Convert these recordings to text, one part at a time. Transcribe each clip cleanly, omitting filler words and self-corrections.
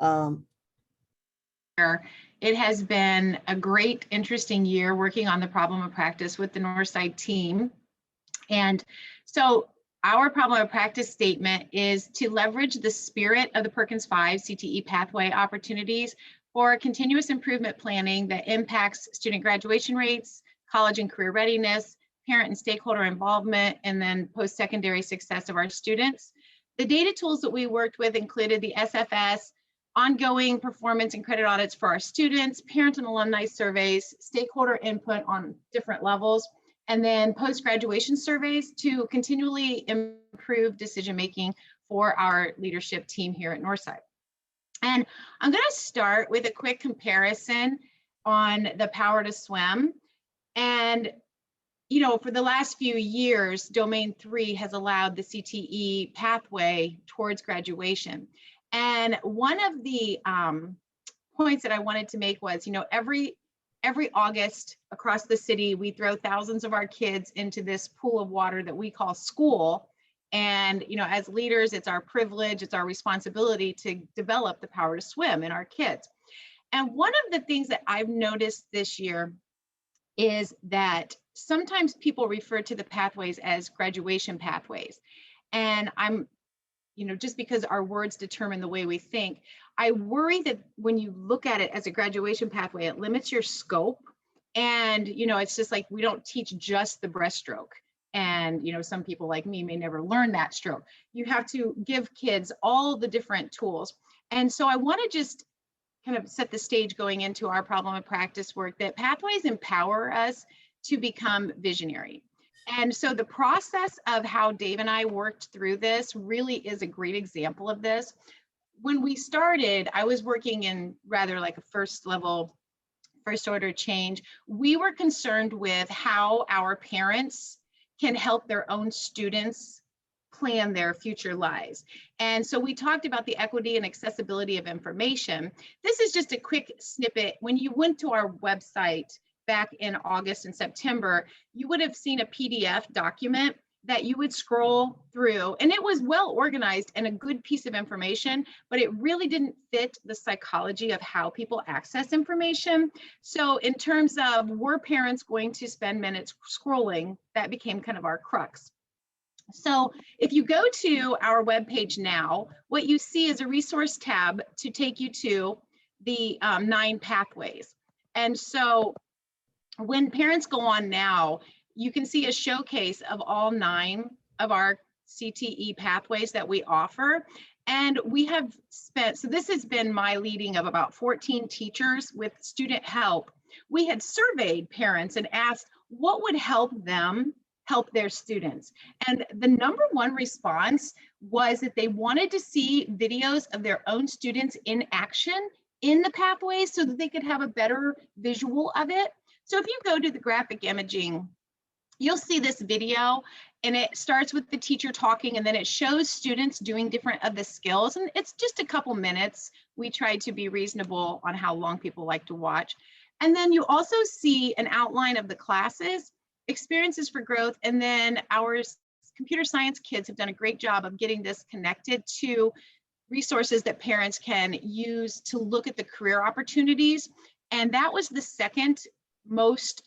Um, It has been a great, interesting year working on the problem of practice with the Northside team. And so our problem of practice statement is to leverage the spirit of the Perkins 5 CTE pathway opportunities for continuous improvement planning that impacts student graduation rates, college and career readiness, parent and stakeholder involvement, and then post-secondary success of our students. The data tools that we worked with included the SFS, ongoing performance and credit audits for our students, parent and alumni surveys, stakeholder input on different levels, and then post-graduation surveys to continually improve decision-making for our leadership team here at Northside. And I'm going to start with a quick comparison on the Power to Swim. And, you know, for the last few years, Domain 3 has allowed the CTE pathway towards graduation. And one of the points that I wanted to make was, you know, every August across the city, we throw thousands of our kids into this pool of water that we call school. And, you know, as leaders, it's our privilege, it's our responsibility to develop the power to swim in our kids. And one of the things that I've noticed this year is that sometimes people refer to the pathways as graduation pathways. And I'm, you know, just because our words determine the way we think, I worry that when you look at it as a graduation pathway, it limits your scope. And, you know, it's just like, we don't teach just the breaststroke. And, you know, some people like me may never learn that stroke. You have to give kids all the different tools. And so I want to just kind of set the stage going into our problem of practice work that pathways empower us to become visionary. And so the process of how Dave and I worked through this really is a great example of this. When we started, I was working in rather like a first order change. We were concerned with how our parents can help their own students plan their future lives. And so we talked about the equity and accessibility of information. This is just a quick snippet. When you went to our website back in August and September, you would have seen a PDF document that you would scroll through, and it was well organized and a good piece of information, but it really didn't fit the psychology of how people access information. So in terms of, were parents going to spend minutes scrolling, that became kind of our crux. So if you go to our webpage now, what you see is a resource tab to take you to the 9 pathways. And so when parents go on now, you can see a showcase of all 9 of our CTE pathways that we offer. And we have spent, so this has been my leading of about 14 teachers with student help. We had surveyed parents and asked what would help them help their students. And the number one response was that they wanted to see videos of their own students in action in the pathways so that they could have a better visual of it. So if you go to the graphic imaging, you'll see this video, and it starts with the teacher talking, and then it shows students doing different of the skills, and it's just a couple minutes. We try to be reasonable on how long people like to watch. And then you also see an outline of the classes, experiences for growth, and then our computer science kids have done a great job of getting this connected to resources that parents can use to look at the career opportunities. And that was the second most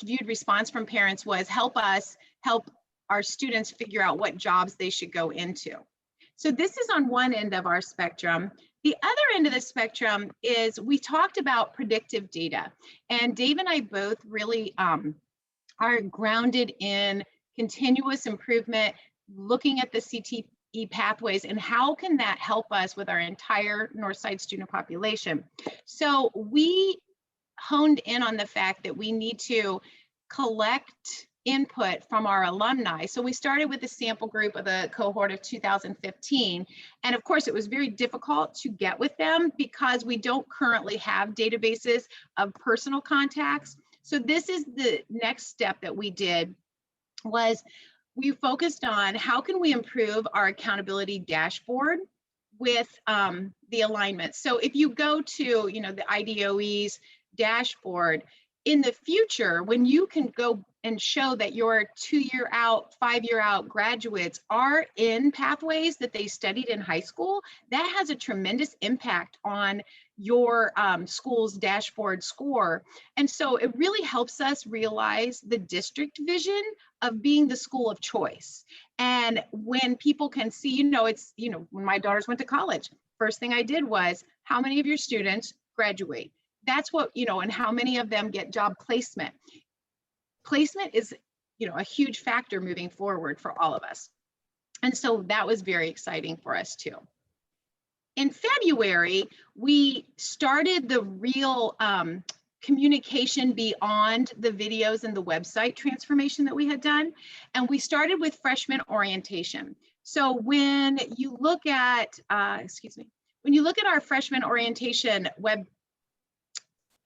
viewed response from parents, was help us help our students figure out what jobs they should go into. So this is on one end of our spectrum. The other end of the spectrum is, we talked about predictive data, and Dave and I both really are grounded in continuous improvement, looking at the CTE pathways and how can that help us with our entire Northside student population. So we honed in on the fact that we need to collect input from our alumni. So we started with a sample group of the cohort of 2015. And of course, it was very difficult to get with them because we don't currently have databases of personal contacts. So this is the next step that we did, was we focused on how can we improve our accountability dashboard with the alignment. So if you go to, you know, the IDOE's dashboard, in the future, when you can go and show that your 2-year out, 5-year out graduates are in pathways that they studied in high school, that has a tremendous impact on your school's dashboard score. And so it really helps us realize the district vision of being the school of choice. And when people can see, it's, when my daughters went to college, first thing I did was, how many of your students graduate? That's what, and how many of them get job placement? Placement is, a huge factor moving forward for all of us. And so that was very exciting for us too. In February, we started the real communication beyond the videos and the website transformation that we had done. And we started with freshman orientation. So when you look at, when you look at our freshman orientation web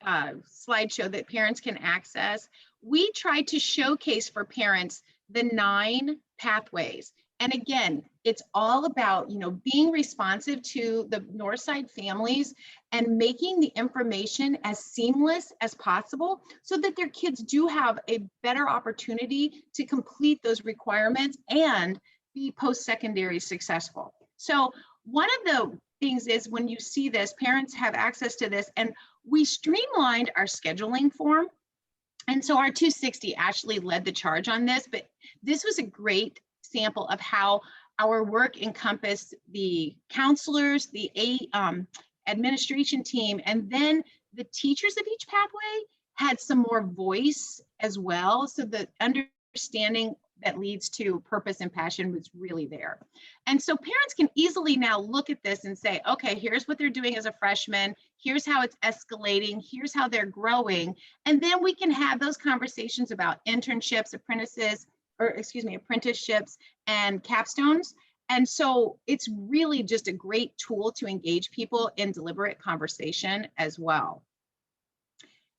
slideshow that parents can access, we tried to showcase for parents the 9 pathways. And again, it's all about, being responsive to the Northside families and making the information as seamless as possible so that their kids do have a better opportunity to complete those requirements and be post-secondary successful. So one of the things is, when you see this, parents have access to this, and we streamlined our scheduling form. And so our 260 actually led the charge on this, but this was a great sample of how our work encompassed the counselors, the administration team, and then the teachers of each pathway had some more voice as well. So the understanding that leads to purpose and passion was really there. And so parents can easily now look at this and say, okay, here's what they're doing as a freshman, here's how it's escalating, here's how they're growing. And then we can have those conversations about internships, apprenticeships and capstones. And so it's really just a great tool to engage people in deliberate conversation as well.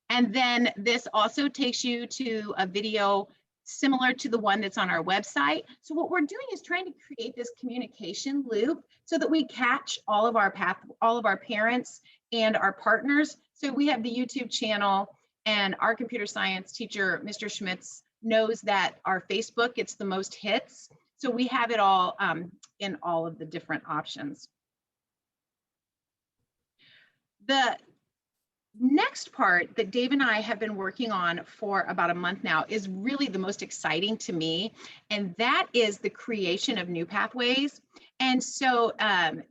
And then this also takes you to a video similar to the one that's on our website. So what we're doing is trying to create this communication loop so that we catch all of our parents and our partners. So we have the YouTube channel, and our computer science teacher, Mr. Schmitz, knows that our Facebook gets the most hits. So we have it all in all of the different options. The next part that Dave and I have been working on for about a month now is really the most exciting to me, and that is the creation of new pathways. And so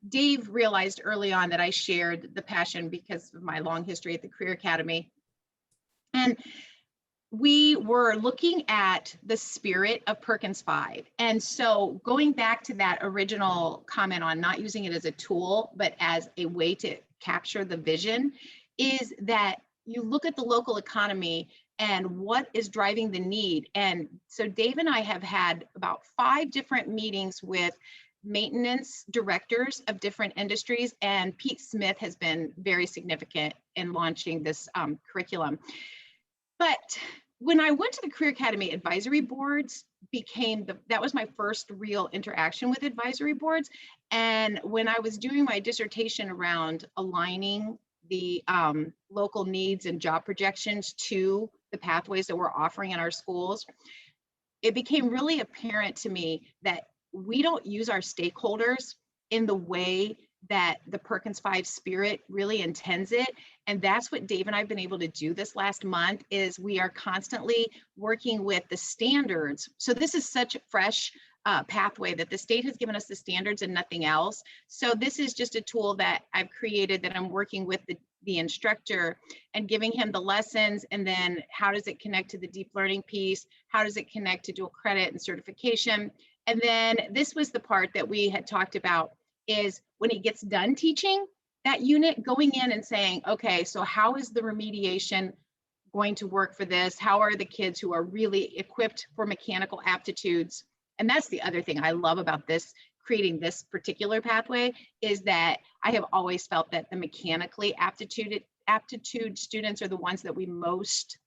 Dave realized early on that I shared the passion because of my long history at the Career Academy. And we were looking at the spirit of Perkins 5. And so going back to that original comment on not using it as a tool, but as a way to capture the vision, is that you look at the local economy and what is driving the need. And so Dave and I have had about 5 different meetings with maintenance directors of different industries, and Pete Smith has been very significant in launching this curriculum. But when I went to the Career Academy, advisory boards that was my first real interaction with advisory boards. And when I was doing my dissertation around aligning the local needs and job projections to the pathways that we're offering in our schools, it became really apparent to me that we don't use our stakeholders in the way that the Perkins 5 spirit really intends it. And that's what Dave and I have been able to do this last month, is we are constantly working with the standards. So this is such a fresh pathway that the state has given us the standards and nothing else. So this is just a tool that I've created that I'm working with the instructor and giving him the lessons, and then how does it connect to the deep learning piece? How does it connect to dual credit and certification? And then this was the part that we had talked about, is when he gets done teaching that unit, going in and saying, okay, so how is the remediation going to work for this? How are the kids who are really equipped for mechanical aptitudes? And that's the other thing I love about this, creating this particular pathway, is that I have always felt that the mechanically aptitude students are the ones that we most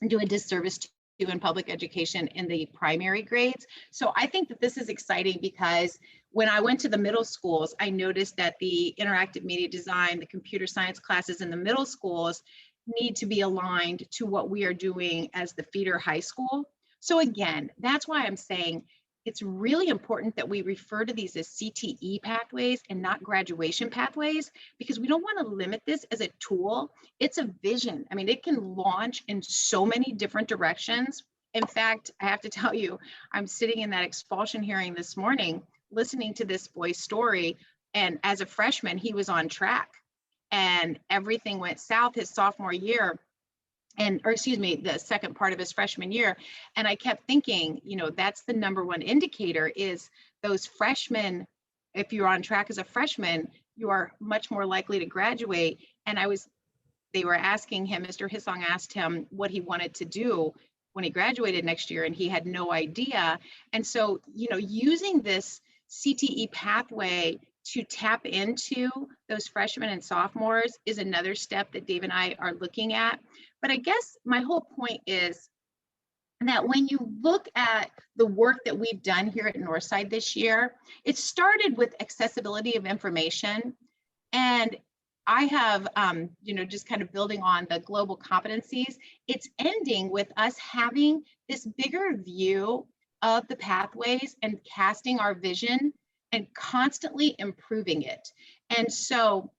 do a disservice to in public education in the primary grades. So I think that this is exciting, because when I went to the middle schools, I noticed that the interactive media design, the computer science classes in the middle schools, need to be aligned to what we are doing as the feeder high school. So again, that's why I'm saying it's really important that we refer to these as CTE pathways and not graduation pathways, because we don't want to limit this as a tool. It's a vision. I mean, it can launch in so many different directions. In fact, I have to tell you, I'm sitting in that expulsion hearing this morning, listening to this boy's story. And as a freshman, he was on track and everything went south his sophomore year. Or excuse me, the second part of his freshman year. And I kept thinking, you know, that's the number one indicator is those freshmen. If you're on track as a freshman, you are much more likely to graduate. And they were asking him, Mr. Hissong asked him what he wanted to do when he graduated next year, and he had no idea. And so, you know, using this CTE pathway to tap into those freshmen and sophomores is another step that Dave and I are looking at. But I guess my whole point is that when you look at the work that we've done here at Northside this year, it started with accessibility of information. And I have, you know, just kind of building on the global competencies, it's ending with us having this bigger view of the pathways and casting our vision and constantly improving it. And so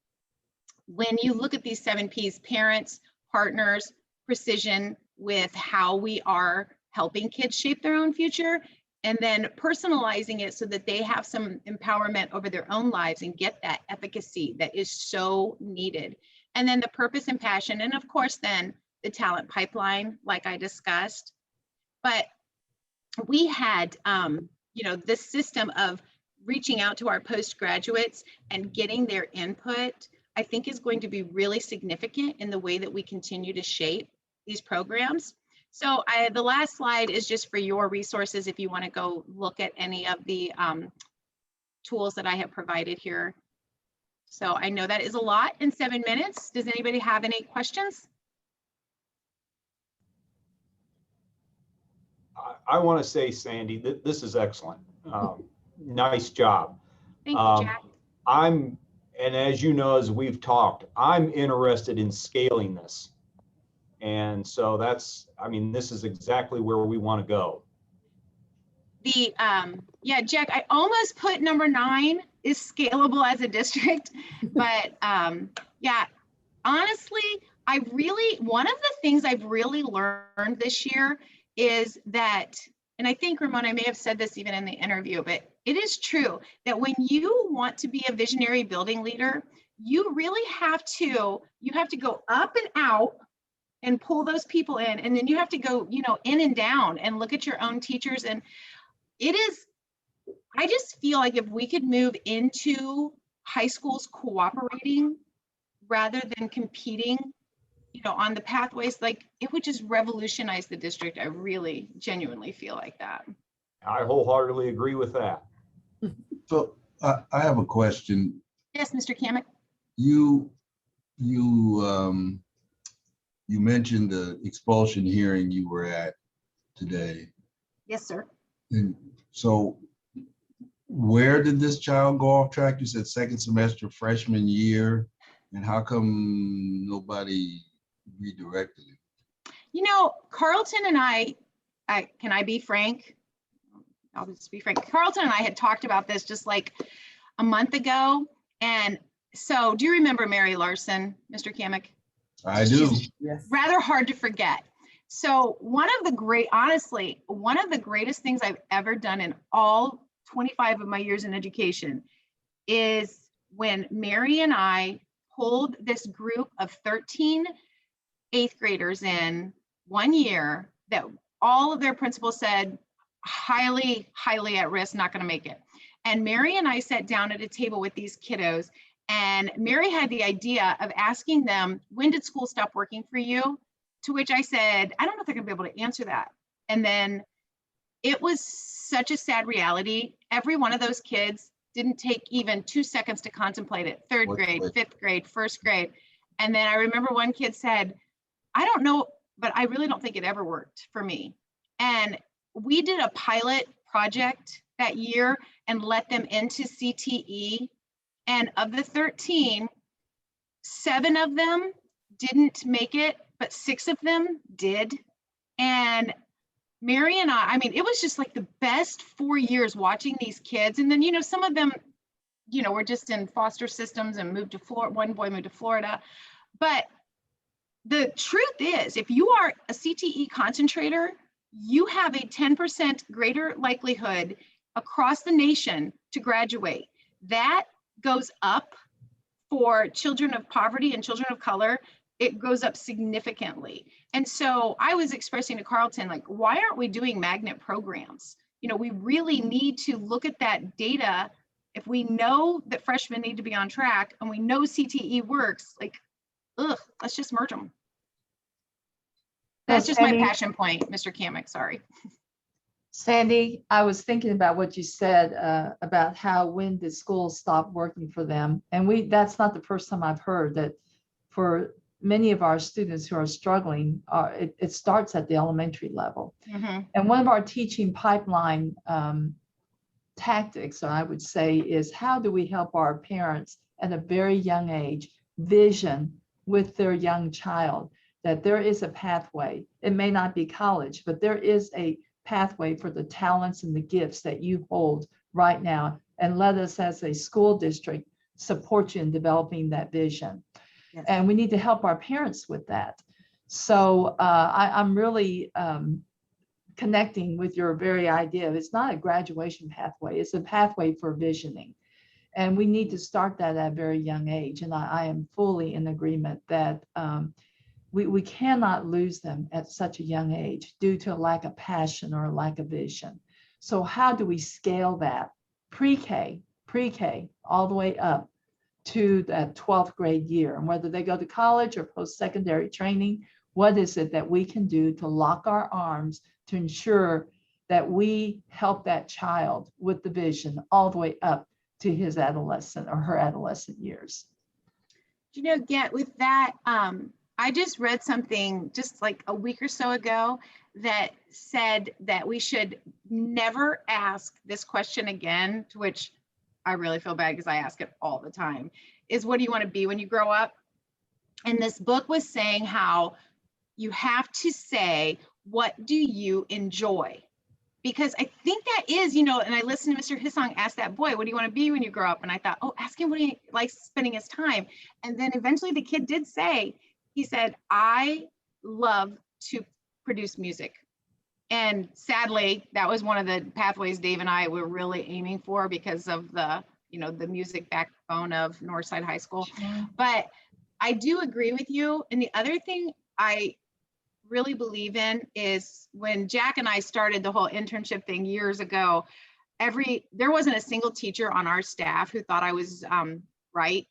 when you look at these 7 Ps, parents, partners, precision with how we are helping kids shape their own future, and then personalizing it so that they have some empowerment over their own lives and get that efficacy that is so needed. And then the purpose and passion, and of course then the talent pipeline, like I discussed. But we had, you know, this system of reaching out to our postgraduates and getting their input, I think is going to be really significant in the way that we continue to shape these programs. So the last slide is just for your resources if you want to go look at any of the tools that I have provided here. So I know that is a lot in 7 minutes. Does anybody have any questions? I want to say, Sandy, that this is excellent. Nice job. Thank you, Jack. And as you know, as we've talked, I'm interested in scaling this. And so that's, I mean, this is exactly where we want to go. Yeah, Jack, I almost put number 9 is scalable as a district, but yeah, honestly, one of the things I've really learned this year is that, and I think, Ramon, I may have said this even in the interview, but it is true that when you want to be a visionary building leader, you really have to go up and out and pull those people in, and then you have to go, you know, in and down and look at your own teachers. And I just feel like if we could move into high schools cooperating rather than competing, you know, on the pathways, like it would just revolutionize the district. I really genuinely feel like that. I wholeheartedly agree with that. So I have a question. Yes, Mr. Kamek. You mentioned the expulsion hearing you were at today. Yes, sir. And so where did this child go off track? You said second semester freshman year, and how come nobody redirected him? You know, Carlton and I can I be frank? I'll just be frank. Carlton and I had talked about this just like a month ago. And so do you remember Mary Larson, Mr. Kamek? I do. Yes. Rather hard to forget. So one of the greatest things I've ever done in all 25 of my years in education is when Mary and I pulled this group of 13 8th graders in one year that all of their principals said, highly at risk, not going to make it. And Mary and I sat down at a table with these kiddos, and Mary had the idea of asking them, when did school stop working for you? To which I said, I don't know if they're going to be able to answer that. And then it was such a sad reality. Every one of those kids didn't take even 2 seconds to contemplate it. 3rd grade, 5th grade, 1st grade. And then I remember one kid said, I don't know, but I really don't think it ever worked for me. And we did a pilot project that year and let them into CTE. And of the 13, 7 of them didn't make it, but 6 of them did. And Mary and I mean, it was just like the best 4 years watching these kids. And then, some of them, were just in foster systems and moved to Florida. One boy moved to Florida. But the truth is, if you are a CTE concentrator, you have a 10% greater likelihood across the nation to graduate. That goes up for children of poverty and children of color. It goes up significantly. And so I was expressing to Carlton, like, why aren't we doing magnet programs? We really need to look at that data. If we know that freshmen need to be on track and we know CTE works, like, let's just merge them. That's just my passion point, Mr. Kamick, sorry. Sandy, I was thinking about what you said about how when did schools stop working for them? And that's not the first time I've heard that for many of our students who are struggling, it starts at the elementary level. Mm-hmm. And one of our teaching pipeline tactics, I would say, is how do we help our parents at a very young age vision with their young child that there is a pathway. It may not be college, but there is a pathway for the talents and the gifts that you hold right now. And let us as a school district support you in developing that vision. Yes. And we need to help our parents with that. So I'm really connecting with your very idea. It's not a graduation pathway, it's a pathway for visioning. And we need to start that at a very young age. And I am fully in agreement that we cannot lose them at such a young age due to a lack of passion or a lack of vision. So how do we scale that pre-K, all the way up to that 12th grade year? And whether they go to college or post-secondary training, what is it that we can do to lock our arms to ensure that we help that child with the vision all the way up to his adolescent or her adolescent years? Get with that, I just read something just like a week or so ago that said that we should never ask this question again, to which I really feel bad because I ask it all the time, is what do you want to be when you grow up? And this book was saying how you have to say, what do you enjoy? Because I think that is, and I listened to Mr. Hissong ask that boy, what do you want to be when you grow up? And I thought, ask him what he likes spending his time. And then eventually the kid did say, he said, I love to produce music. And sadly, that was one of the pathways Dave and I were really aiming for because of the, the music backbone of Northside High School. Yeah. But I do agree with you. And the other thing I really believe in is when Jack and I started the whole internship thing years ago, there wasn't a single teacher on our staff who thought I was right.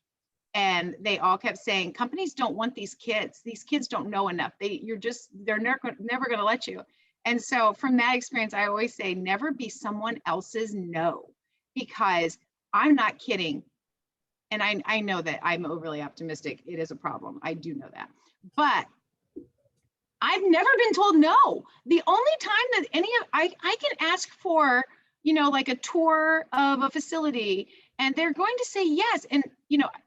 And they all kept saying, companies don't want these kids. These kids don't know enough. They're never going to let you. And so from that experience, I always say, never be someone else's no, because I'm not kidding. And I know that I'm overly optimistic. It is a problem. I do know that. But I've never been told no. The only time that I can ask for, like a tour of a facility, and they're going to say yes. And,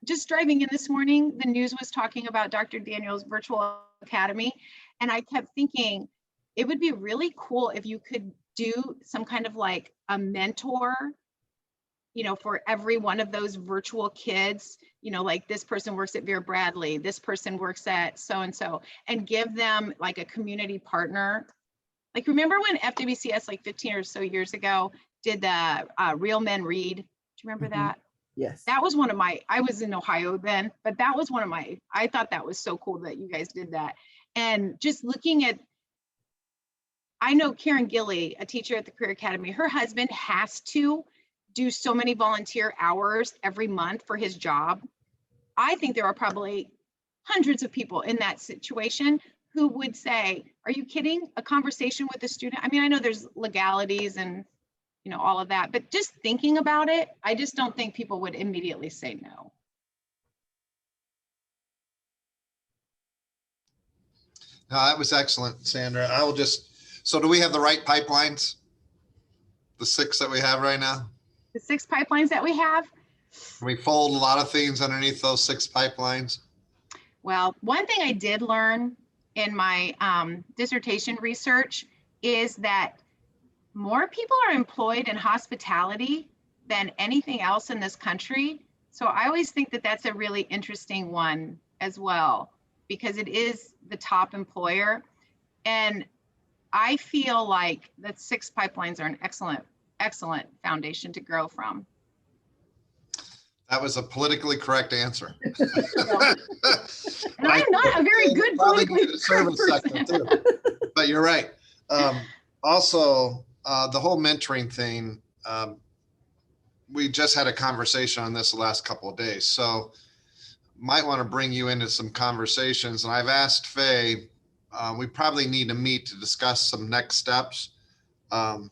just driving in this morning, the news was talking about Dr. Daniel's virtual academy. And I kept thinking, it would be really cool if you could do some kind of like a mentor, for every one of those virtual kids, like this person works at Vera Bradley, this person works at so-and-so, and give them like a community partner. Like, remember when FWCS like 15 or so years ago did the Real Men Read? Do you remember that? Yes. That was I was in Ohio then, but that was I thought that was so cool that you guys did that. And just looking at, I know Karen Gilly, a teacher at the Career Academy, her husband has to do so many volunteer hours every month for his job. I think there are probably hundreds of people in that situation who would say, are you kidding? A conversation with a student? I mean, I know there's legalities and all of that, but just thinking about it, I just don't think people would immediately say no. No, that was excellent, Sandra. So do we have the right pipelines? The 6 that we have right now? The 6 pipelines that we have, Can we fold a lot of things underneath those 6 pipelines? Well, one thing I did learn in my dissertation research is that more people are employed in hospitality than anything else in this country. So I always think that that's a really interesting one as well, because it is the top employer. And I feel like that 6 pipelines are an excellent foundation to grow from. That was a politically correct answer. And I'm not a very good Probably politically in the service sector correct too. person. But you're right. Also, the whole mentoring thing, we just had a conversation on this the last couple of days. So might want to bring you into some conversations. And I've asked Faye, we probably need to meet to discuss some next steps. And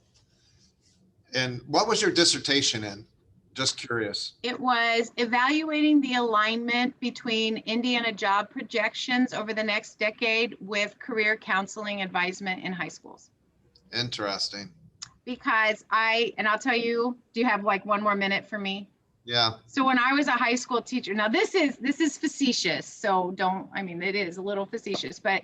what was your dissertation in? Just curious. It was evaluating the alignment between Indiana job projections over the next decade with career counseling advisement in high schools. Interesting. Because I'll tell you, do you have like one more minute for me? Yeah. So when I was a high school teacher, now this is facetious, so it is a little facetious, but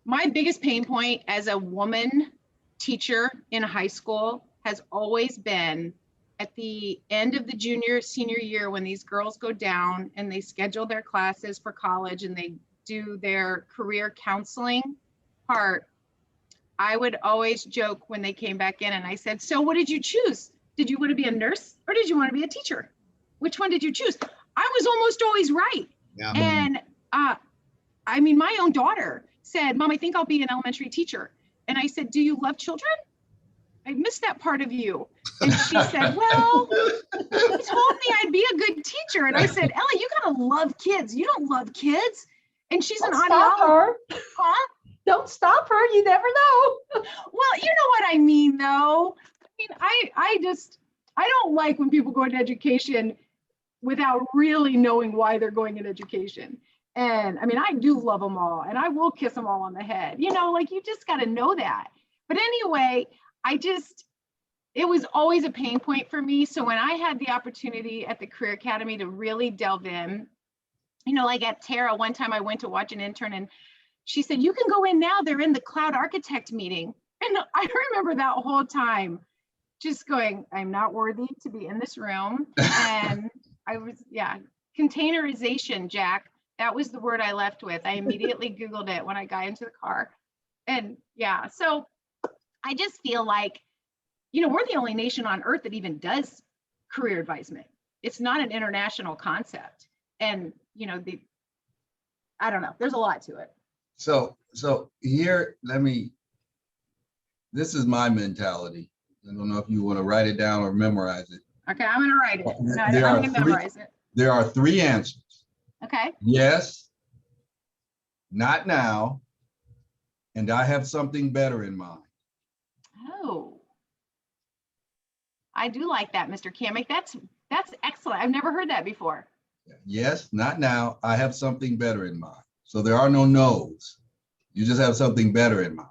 my biggest pain point as a woman teacher in high school has always been at the end of the senior year, when these girls go down and they schedule their classes for college and they do their career counseling part, I would always joke when they came back in and I said, so what did you choose? Did you want to be a nurse or did you want to be a teacher? Which one did you choose? I was almost always right. Yeah. And my own daughter said, Mom, I think I'll be an elementary teacher. And I said, do you love children? I missed that part of you. And she said, well, you told me I'd be a good teacher. And I said, Ellie, you gotta love kids. You don't love kids. And she's Don't an stop audiologist. her. Huh? Don't stop her. You never know. Well, you know what I mean, though. I don't like when people go into education without really knowing why they're going in education. And I do love them all and I will kiss them all on the head. You just got to know that. But anyway, it was always a pain point for me. So when I had the opportunity at the Career Academy to really delve in, like at Tara, one time I went to watch an intern and she said, you can go in now, they're in the cloud architect meeting. And I remember that whole time just going, I'm not worthy to be in this room. And containerization, Jack, that was the word I left with. I immediately Googled it when I got into the car. And so I just feel like, we're the only nation on earth that even does career advisement. It's not an international concept. And, I don't know, there's a lot to it. So here, this is my mentality. I don't know if you want to write it down or memorize it. Okay, I'm gonna write it. No, I'm There are gonna memorize it. There are 3 answers. Okay. Yes, not now, and I have something better in mind. Oh, I do like that, Mr. Kamick. That's excellent. I've never heard that before. Yes, not now, I have something better in mind. So there are no no's. You just have something better in mind.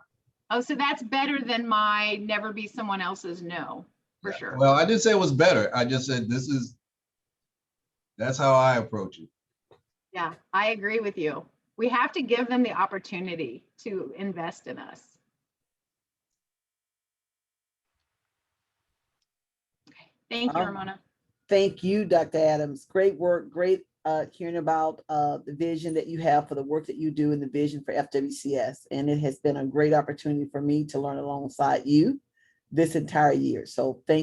Oh, so that's better than my never be someone else's no, for Yeah. sure. Well, I didn't say it was better. I just said that's how I approach it. Yeah, I agree with you. We have to give them the opportunity to invest in us. Okay. Thank you, Ramona. Thank you, Dr. Adams. Great work. Great hearing about the vision that you have for the work that you do and the vision for FWCS. And it has been a great opportunity for me to learn alongside you this entire year. So thank you.